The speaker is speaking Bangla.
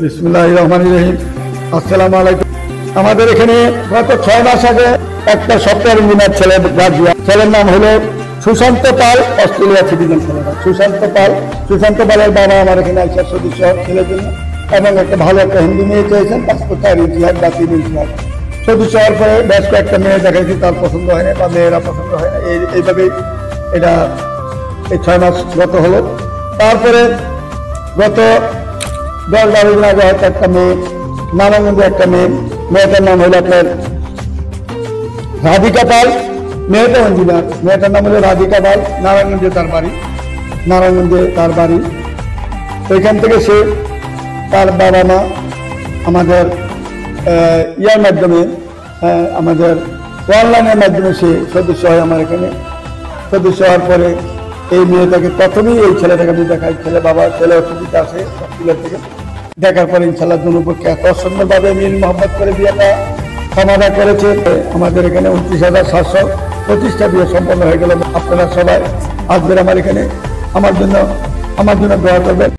বিসমিল্লাহির রহমানির রহিম। আসসালামু আলাইকুম। আমাদের এখানে গত 6 মাস আগে একটা সফটওয়্যার ইঞ্জিনিয়ার ছেলে গ্রাজুয়েট, ছেলের নাম হলো সুশান্ত পাল, অস্ট্রেলিয়া সিটিজেন ছেলেটা সুশান্ত পালের বাবা আমার এখানে আইসা সদস্য ছেলের জন্য এবং ভালো একটা হিন্দু মেয়ে চেয়েছেন, পাসপোর্ট 4 ইঞ্চি হাত বা 3 ইঞ্চি হাত। সদস্য হওয়ার পরে বেশ কয়েকটা মেয়ে দেখাইছি, তার পছন্দ হয় না বা মেয়েরা পছন্দ হয় না, এইভাবেই এটা এই 6 মাস গত হলো। তারপরে গত 10-12 দিন আগে হয়তো একটা মেয়ে, নারায়ণগঞ্জে একটা মেয়েটার নাম হলো আপনার রাধিকা পাল, মেয়েটা ইঞ্জিনিয়ার, মেয়েটার নাম হলো রাধিকা পাল, নারায়ণগঞ্জে তার বাড়ি। ওইখান থেকে সে তার বাবা মা আমাদের ইয়ার মাধ্যমে, আমাদের অনলাইনের মাধ্যমে সে সদস্য হয় আমার এখানে। সদস্য হওয়ার পরে এই মেয়েটাকে প্রথমেই এই ছেলেটাকে আমি দেখাই, ছেলে অসুবিধা আছে হসপিটাল থেকে। দেখার পরে ইনশাল্লাহ দুপক্ষে এত সুন্দরভাবে মিল মোহাম্মত করে বিয়েটা সমাধান করেছে। আমাদের এখানে 29,725টা বিয়ে সম্পন্ন হয়ে গেল। আপনারা সবাই আসবেন আমার এখানে, আমার জন্য দোয়া করবেন।